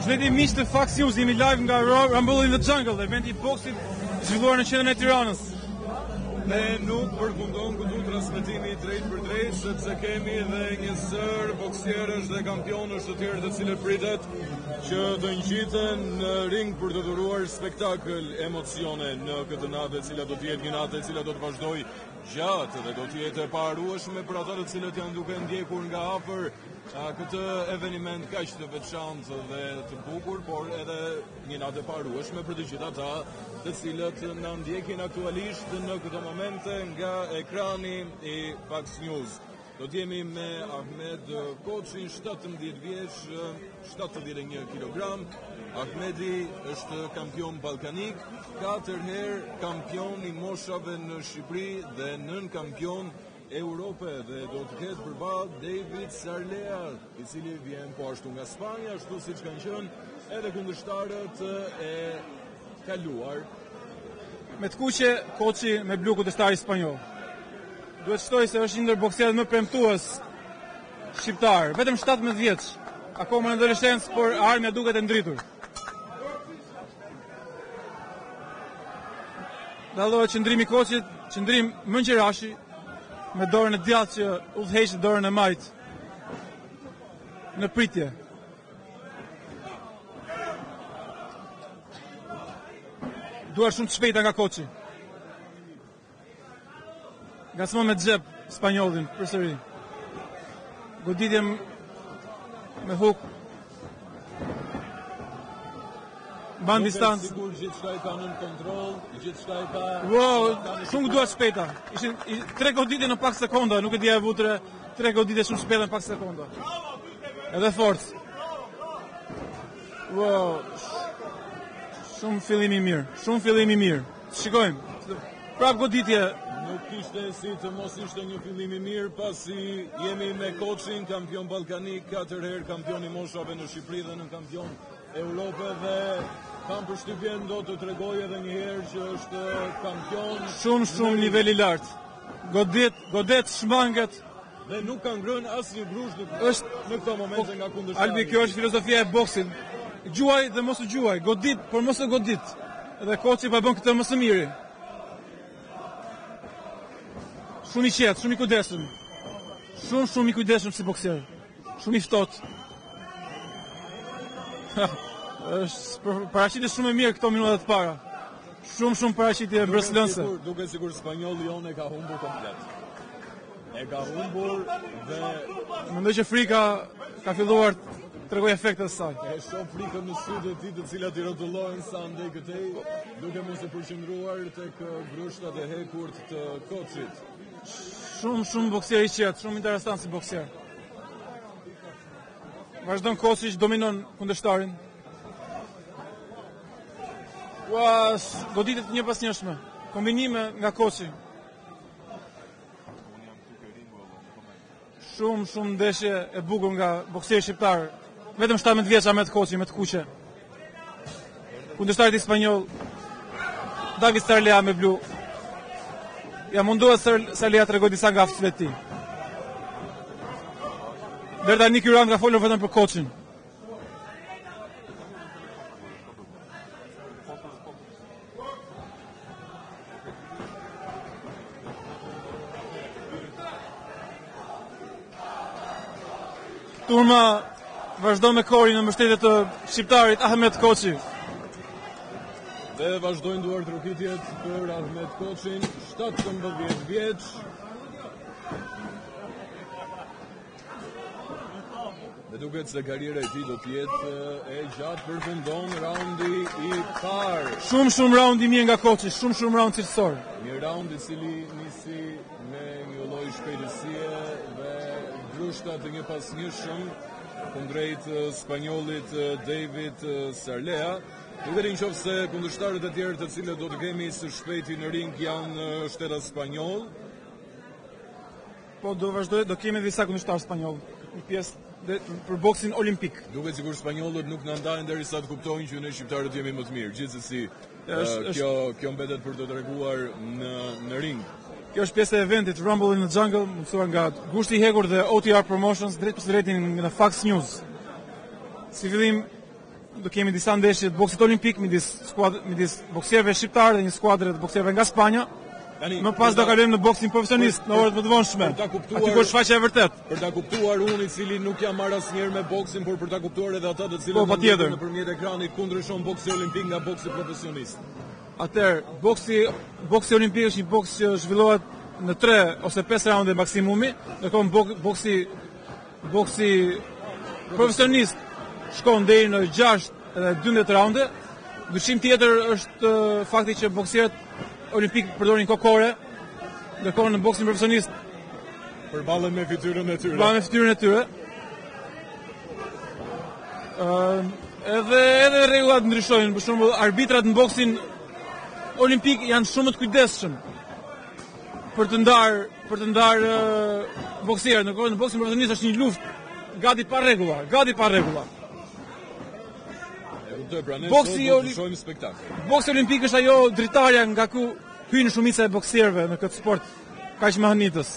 Përshëndetje miq të Fox News, jemi live nga Rumble in the Jungle, eventi i boksit zhvilluar në qendrën e Tiranës. Ne nuk përfundon këtu transmetimi drejt për drejt, sepse kemi dhe një sër boksierësh dhe kampionësh të tjerë të cilët pritet që të ngjiten në ring për të dhuruar spektakël emocione në këtë natë, e cila do të jetë një natë e cila do të vazhdojë gjatë dhe do të jetë e paharrueshme për ata të cilët janë duke ndjekur nga afër këtë eveniment kaq të veçantë dhe të bukur, por edhe një natë e paharrueshme për të gjithë ata të cilët na ndjekin aktualisht në këto momente nga ekrani i Fox News. Do të jemi me Ahmed Koçin, 17 vjeç, 71 kg. Ahmedi është kampion ballkanik, 4 herë kampion i moshave në Shqipëri dhe 9 kampion Europe, dhe do të ketë përballë David Sarlea, i cili vjen po ashtu nga Spanja, ashtu siç kanë qenë edhe kundërshtarët e kaluar. Me të kuqe, Koçi me blu kundërshtari spanjoll. Duhet shtoj se është një ndër bokserët më premtues shqiptar, vetëm 17 vjeç, akoma në adoleshencë, por armja duket e ndritur. Dallohet qëndrimi i Koçit, qëndrim mëngjerashi, me dorën e djathtë që udhëheq dorën e majt në pritje. Duar shumë të shpejta nga Koçi. Gasmon me xhep spanjollin përsëri. Goditje me huk. Ban distancë. Sigur gjithçka i kanë në kontroll, gjithçka i ka. Wow, shumë dua shpejta. Ishin 3 goditje në pak sekonda, nuk e dia e vutre 3 goditje shumë shpejta në pak sekonda. Edhe forcë. Wow. Shumë fillim i mirë, shumë fillim i mirë. Shikojmë. Prap goditje. Nuk kishte si të mos ishte një fillim i mirë, pasi jemi me Koçin, kampion ballkanik, 4 herë kampion i moshave në Shqipëri dhe në kampion Europe, dhe kam përshtypjen do të tregoj edhe një herë që është kampion Shumë nivel i lartë. Godet, shmanget. Dhe nuk ka ngrënë asnjë grush në këto momente nga kundërshtari. Albi, kjo është filozofia e boksit. Gjuaj dhe mos u gjuaj, godit, por mos u godit. Edhe Koçi pa bën këtë më së miri. Shumë i qetë, shumë i kujdesshëm. Shumë i kujdesshëm si bokser. Shumë i ftohtë. Është paraqitje shumë e mirë këto minuta të para. Shumë paraqitje brëslënse. Duket sikur spanjolli jonë e ka humbur komplet. E ka humbur dhe mendoj që frika ka filluar të tregojë efektet e saj. E shoh frikën në sytë e tij, të cilat i rrotullohen sa andej këtej, duke mos e përqendruar tek grushtat e hekurt të Koçit. Shumë bokser i qetë, shumë interesant si bokser. Vazhdon Koçi, dominon kundërshtarin. Goditje të një pas njëshme. Kombinime nga Koçi. Shumë ndeshje e bukur nga bokseri shqiptar. Vetëm 17 vjeç Ahmed Koçi me të kuqe. Kundërshtarit i spanjoll David Sarlea me blu. Ja mundohet Sarlea tregoj disa nga aftësitë e tij. Deri tani ky rand ka folur vetëm për Koçin. Turma vazhdo me korin në mbështetje të shqiptarit Ahmed Koçi. Dhe vazhdojnë duar trokitjet për Ahmed Koçin, 17 vjeç. Dhe duket se karriera e tij do të jetë e gjatë, përfundon raundi i parë. Shumë raund i mirë nga Koçi, shumë raund cilësor. Një raund i cili nisi me një lloj shpejtësie dhe grushta të një pasnjëshëm kundrejt spanjollit David Sarlea. Nuk e di nëse kundërshtarët e tjerë të cilët do të kemi së shpejti në ring janë shtetas spanjoll. Po do kemi disa kundërshtarë spanjoll, një pjesë për boksin olimpik. Duket sikur spanjollët nuk na ndajnë derisa të kuptojnë që ne shqiptarët jemi më të mirë. Gjithsesi, kjo mbetet për të treguar në ring. Kjo është pjesë e eventit Rumble in the Jungle, mësuar nga Gushti i Hekur dhe OTR Promotions, drejt për drejtin nga Fox News. Si fillim do kemi disa ndeshje të boksit olimpik midis boksierëve shqiptarë dhe një skuadre të boksierëve nga Spanja. Më pas do kalojmë në boksin profesionist në orët më të vonshme. Aty ku shfaqja e vërtet. Për ta kuptuar unë i cili nuk jam marrë asnjëherë me boksin, por për ta kuptuar edhe ata të cilët nëpërmjet ekranit kundërshton boksi olimpik nga boksi profesionist. Atëherë, boksi olimpik është një boks që zhvillohet në 3 ose 5 raunde maksimumi, ndërkohë boksi profesionist shkon deri në 6 dhe 12 raunde. Dyshim tjetër është fakti që boksierët olimpik përdorin kokore, ndërkohë në boksin profesionist përballen me fytyrën e tyre. Edhe rregullat ndryshojnë, për shembull arbitrat në boksin olimpik janë shumë të kujdesshëm për të ndarë boksierët, ndërkohë në boksin profesionist është një luftë gati pa rregulla. Boksi olimpik është ajo dritarja nga ku hyn shumica e boksierëve në këtë sport kaq mahnitës.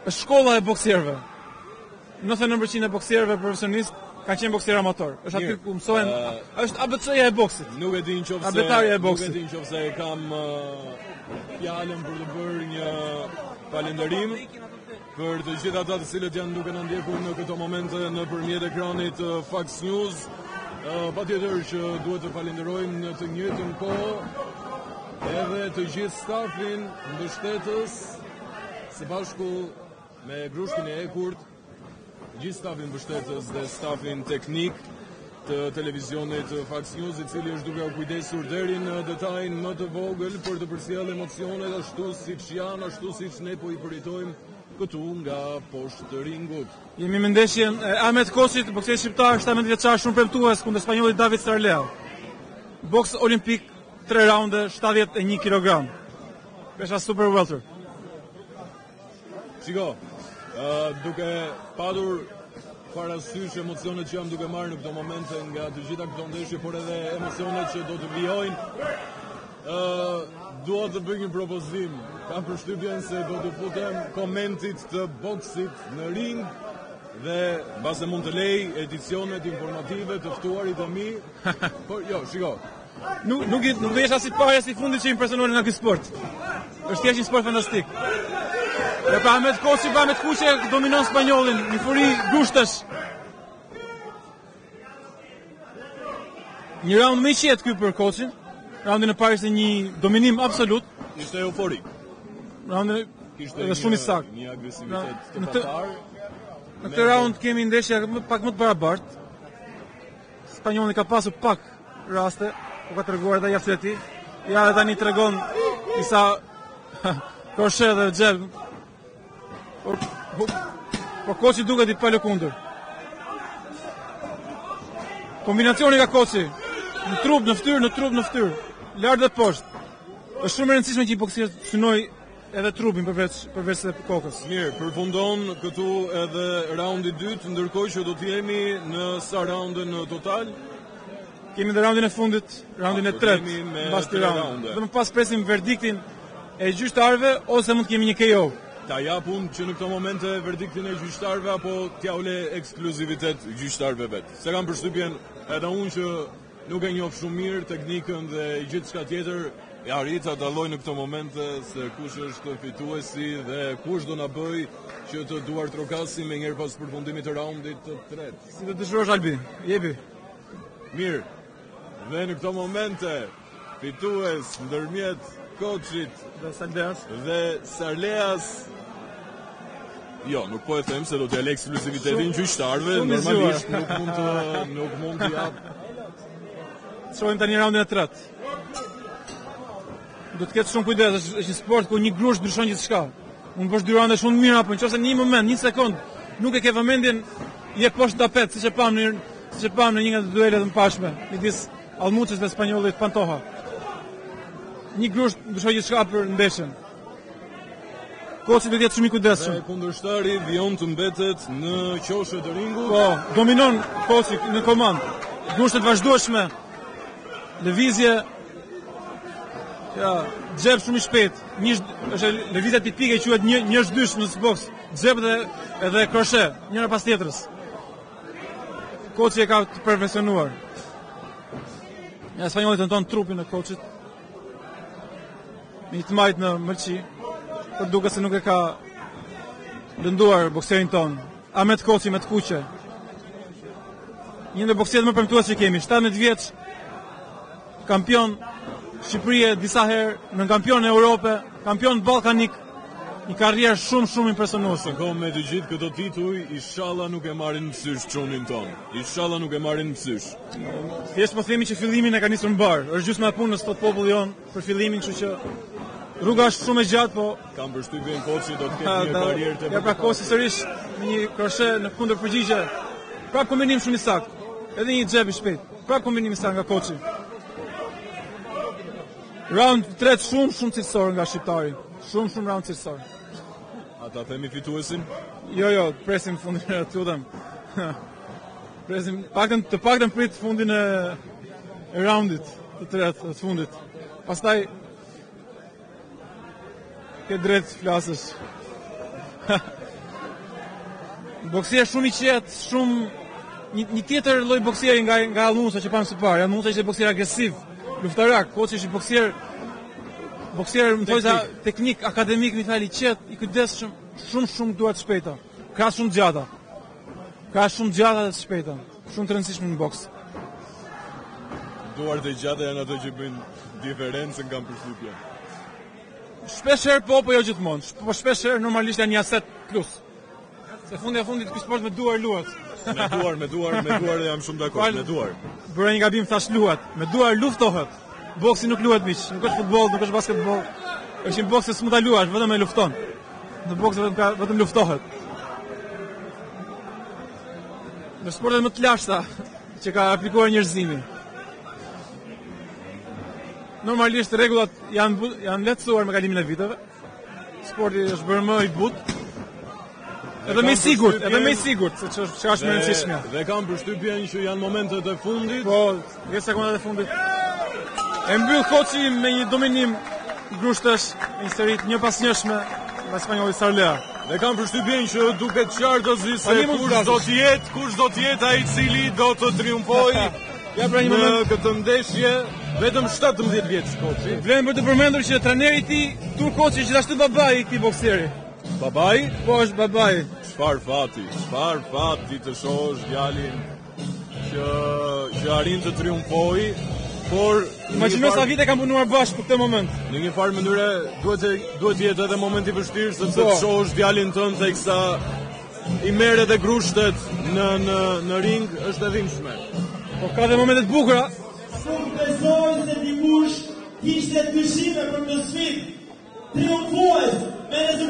Është shkolla e boksierëve. 99% e boksierëve profesionist kanë qenë boksierë amator. Është aty ku mësohen, është ABC-ja e boksit. Nuk e di nëse e kam fjalën për të bërë një falënderim për të gjithë ata të cilët janë duke na ndjekur në këto momente nëpërmjet ekranit Fox News. Patjetër që duhet të falenderojmë në të njëjtën kohë edhe të gjithë stafin mbështetës së bashku me Grushkin e Ekurt, gjithë stafin mbështetës dhe stafin teknik të televizionit Fox News, i cili është duke u kujdesur deri në detajin më të vogël për të përcjellë emocionet ashtu siç janë, ashtu siç ne po i përitojmë këtu nga poshtë ringut. Jemi me ndeshjen e Ahmet Koçit, boksier shqiptar 17 vjeçar, shumë premtues kundër spanjollit David Sarlea. Boks olimpik 3 raunde 71 kg. Pesha super welter. Shiko, duke padur parasysh emocionet që jam duke marrë në këto momente nga të gjitha këto ndeshje, por edhe emocionet që do të vijojnë, dua të bëj një propozim. Kam përshtypjen se do të futem komentit të boksit në ring dhe mbase mund të lej edicionet informative të ftuarit e mi. Por jo, shiko. Nuk do jesh as i pari as i fundit që impresionon nga ky sport. Është thjesht një sport fantastik. Dhe pa Ahmet Koçi, Ahmet Kuqe dominon spanjollin, një furi gushtash. Një raund më i qetë ky për Koçin. Raundin e parë ishte një dominim absolut. Ishte euforik. Raundin edhe shumë i saktë. Një agresivitet të paparë. Në këtë raund kemi ndeshje pak më të barabartë. Spanjolli ka pasur pak raste, po ka treguar edhe jashtë ti. Ja tani tregon disa kroshe dhe xhel. Po Koçi duket i palë kundër. Kombinacioni nga Koçi në trup, në fytyrë, lart dhe poshtë. Është shumë e rëndësishme që i boksier të synoj edhe trupin përveç se kokës. Mirë, përfundon këtu edhe raundi 2, ndërkohë që do të jemi në sa raunde në total? Kemi dhe raundin e fundit, raundin e 3, mbas të raunde. Dhe më pas presim verdiktin e gjyqtarëve ose mund të kemi një KO. Ta japun që në këto momente verdiktin e gjyqtarëve apo t'ja ule ekskluzivitet gjyqtarëve vetë. Se kam përshtypjen edhe unë që nuk e njoh shumë mirë teknikën dhe gjithçka tjetër. Ja, Rita dalloj në këto momente se kush është fituesi dhe kush do na bëj që të duar trokasim me njëherë pas përfundimit të raundit të tretë. Si të dëshirosh Albi? Jepi. Mirë. Dhe në këto momente fitues ndërmjet Koçit dhe Sarleas. Jo, nuk po e them se do të jale ekskluzivitetin gjyqtarëve, normalisht nuk mund të jap. Shohim tani raundin e tretë. Do të ketë shumë kujdes, është një sport ku një grush ndryshon gjithçka. Mund bësh 2 raunde shumë mirë apo nëse në një moment, 1 sekond, nuk e ke vëmendjen, je poshtë tapet, siç e pam në një nga duelet e mëparshme midis Almuçës dhe spanjollit Pantoja. Një grush ndryshon gjithçka për ndeshjen. Koçi do të jetë shumë i kujdesshëm. Kundërshtari vijon të mbetet në qoshe të ringut. Po, dominon Koçi në komandë. Grushtet vazhdueshme. Lëvizje. Ja, xhep shumë i shpejt. Është lëvizja tipike që quhet njësh dysh në boks. Xhep dhe edhe kroshe, njëra pas tjetrës. koçi e ka të perfeksionuar. Ja, spanjollit tenton trupin e koçit. Me të majtë në mërqi, për duke se nuk e ka lënduar bokserin ton. Ahmet Koçi me të kuqe. Një ndër bokserët më premtues që kemi, 17 vjeç, kampion Shqipërie disa herë, në kampion e Europe, kampion ballkanik, një karrierë shumë impresionuese. Me të gjithë këto tituj, inshallah nuk e marrin në sysh çonin ton. Inshallah nuk e marrin në sysh. Thjesht po themi që fillimin e ka nisur në bar. Është gjysma e punës tot populli jon për fillimin, kështu që rruga është shumë e gjatë, po kam përshtypjen Koçi do të ketë një karrierë të ja pra Koçi sërish me një kroshe në kundër përgjigje. Prap kombinim shumë i saktë. Edhe një xhep i shpejt. Prap kombinim i saktë nga Koçi. Round 3 shumë cilësor nga shqiptari. Shumë round cilësor. Ata themi fituesin? Jo, presim fundin e lutem. Presim të paktën prit fundin e roundit të tretë të fundit. Pastaj ke drejt flasësh. Boksier shumë i qetë, një tjetër lloj boksieri nga Almusa që pamë së parë. Almusa ishte boksier agresiv, luftarak. Koçi ishte boksier më thojza teknik, akademik, më fal i qetë, i kujdesshëm, shumë duart të shpejta. Ka shumë gjata dhe të shpejta. Shumë të rëndësishme në boks. Duart e gjata janë ato që bëjnë diferencën kam përshtypjen. Shpesher po jo gjithmonë. Po shpesher normalisht janë një aset plus. Se fundit ky sport me duar luhet. Me duar dhe jam shumë dakord, me duar. Bëre një gabim thash luhet. Me duar luftohet. Boksi nuk luhet miq, nuk është futboll, nuk është basketbol. Është një boks që s'mund ta luash, vetëm e lufton. Në boks vetëm luftohet. Në sportet më të lashta që ka aplikuar njerëzimi. Normalisht rregullat janë lehtësuar me kalimin e viteve. Sporti është bërë më i butë. Edhe më i sigurt, se ç'është më e rëndësishme. Dhe kam përshtypjen që janë momentet e fundit. Po, 10 sekondat e fundit. E mbyll Koçi me një dominim grushtesh, një seri të njëpasnjëshme nga spanjolli Sarlea. Dhe kam përshtypjen që duket qartësi se kush do të jetë ai i cili do të triumfojë në këtë ndeshje. Vetëm 17 vjeç Koçi. Vlen për të përmendur që trajneri i tij, Tur Koçi, është gjithashtu babai i këtij boksieri. Babai? Po, është babai. Çfarë fati të shohësh djalin që arrin të triumfojë, por imagjino sa vite kanë punuar bashkë në këtë moment. Në një farë mënyrë duhet të jetë edhe moment i vështirë sepse të shohësh djalin tënd teksa i merr edhe grushtet në ring është e dhimbshme. Po ka dhe momente të bukura. Shumë besoj se dikush kishte dyshime për të sfidë triumfues me rezultate